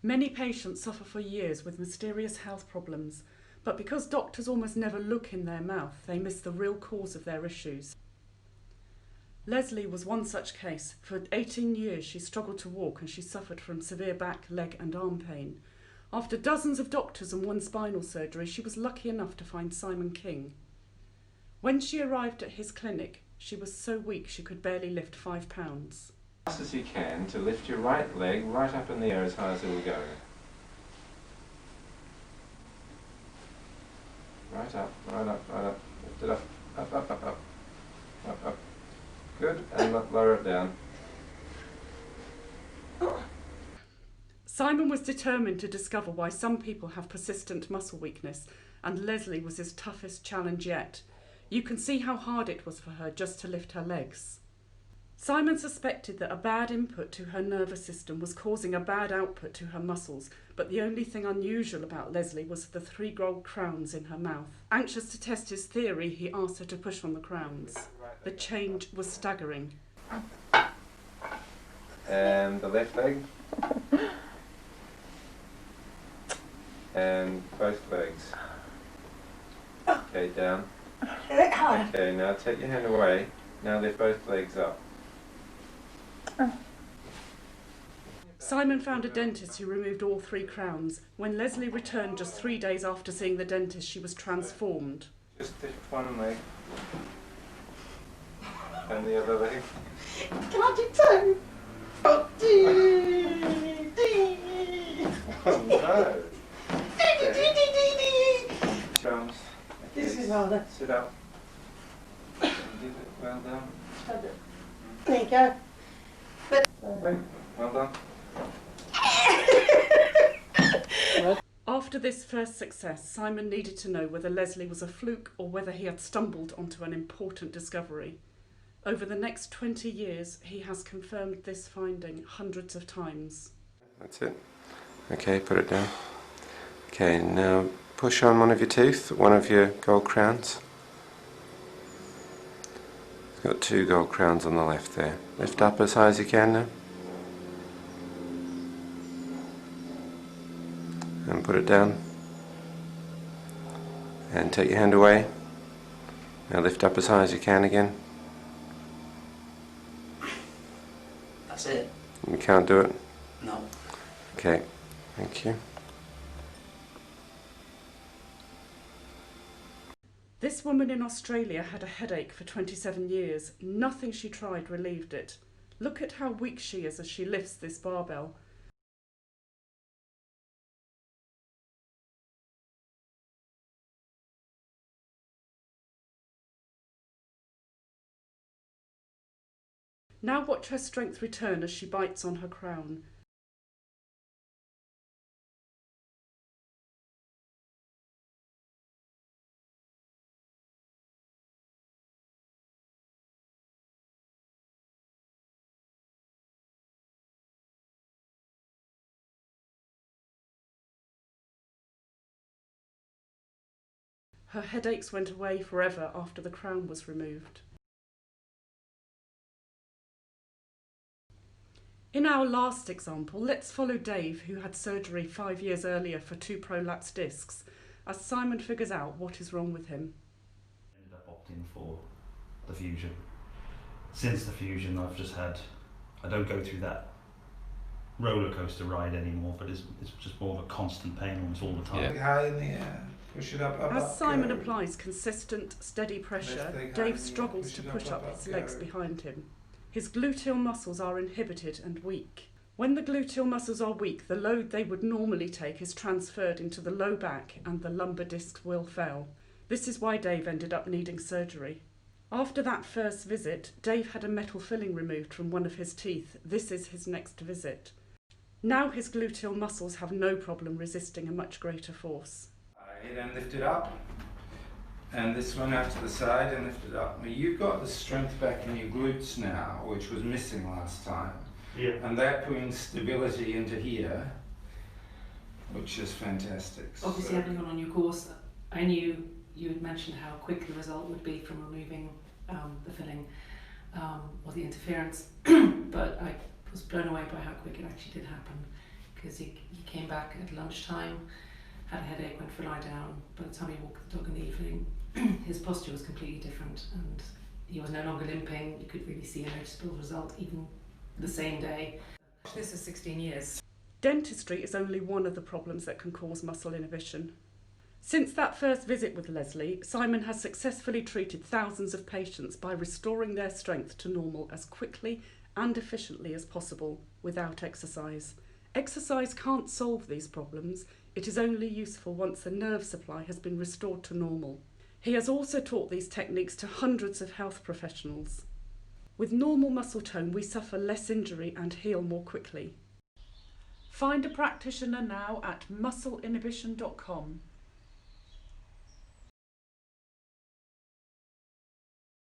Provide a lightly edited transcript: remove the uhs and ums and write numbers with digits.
Many patients suffer for years with mysterious health problems, but because doctors almost never look in their mouth, they miss the real cause of their issues. Leslie was one such case. For 18 years she struggled to walk and she suffered from severe back, leg and arm pain. After dozens of doctors and one spinal surgery, she was lucky enough to find Simon King. When she arrived at his clinic, she was so weak she could barely lift 5 pounds. As fast as you can to lift your right leg right up in the air as high as it will go. Right up, right up, right up. Lift it up, up, up, up, up, up, up. Good, and lower it down. Simon was determined to discover why some people have persistent muscle weakness, and Leslie was his toughest challenge yet. You can see how hard it was for her just to lift her legs. Simon suspected that a bad input to her nervous system was causing a bad output to her muscles, but the only thing unusual about Leslie was the 3 gold crowns in her mouth. Anxious to test his theory, he asked her to push on the crowns. The change was staggering. And the left leg. And both legs. Okay, down. Okay, now take your hand away. Now lift both legs up. Simon found a dentist who removed all 3 crowns. When Leslie returned just 3 days after seeing the dentist, she was transformed. Just lift one leg. And the other leg. Can I do 2? Oh, dee, dee. Oh no! Dee, dee, dee, dee, dee. Chums. This is harder. Sit up. And give it well done. There you go. Okay, well done. After this first success, Simon needed to know whether Leslie was a fluke or whether he had stumbled onto an important discovery. Over the next 20 years, he has confirmed this finding hundreds of times. That's it. Okay, put it down. Okay, now push on one of your teeth, one of your gold crowns. It's got 2 gold crowns on the left there. Lift up as high as you can now. And put it down. And take your hand away. Now lift up as high as you can again. That's it? You can't do it? No. Okay, thank you. This woman in Australia had a headache for 27 years. Nothing she tried relieved it. Look at how weak she is as she lifts this barbell. Now watch her strength return as she bites on her crown. Her headaches went away forever after the crown was removed. In our last example, let's follow Dave, who had surgery 5 years earlier for 2 prolapsed discs, as Simon figures out what is wrong with him. Ended up opting for the fusion. Since the fusion, I've just had, I don't go through that roller coaster ride anymore, but it's just more of a constant pain almost all the time. High in the air. Push it up, up, As up, Simon go. applies consistent, steady pressure, Left leg high Dave in the air, struggles to push it push up, up his go. legs behind him. His gluteal muscles are inhibited and weak. When the gluteal muscles are weak, the load they would normally take is transferred into the low back and the lumbar discs will fail. This is why Dave ended up needing surgery. After that first visit, Dave had a metal filling removed from one of his teeth. This is his next visit. Now his gluteal muscles have no problem resisting a much greater force. Then lift it up, and this one out to the side and lift it up. Now you've got the strength back in your glutes now, which was missing last time. Yeah. And that brings stability into here, which is fantastic. Obviously, having gone on your course, I knew you had mentioned how quick the result would be from removing the filling or the interference, but I was blown away by how quick it actually did happen, because he came back at lunchtime, had a headache, went for a lie down. By the time he walked the dog in the evening, his posture was completely different and he was no longer limping. You could really see a noticeable result even the same day. This is 16 years. Dentistry is only one of the problems that can cause muscle inhibition. Since that first visit with Leslie, Simon has successfully treated thousands of patients by restoring their strength to normal as quickly and efficiently as possible without exercise. Exercise can't solve these problems. It is only useful once the nerve supply has been restored to normal. He has also taught these techniques to hundreds of health professionals. With normal muscle tone, we suffer less injury and heal more quickly. Find a practitioner now at muscleinhibition.com.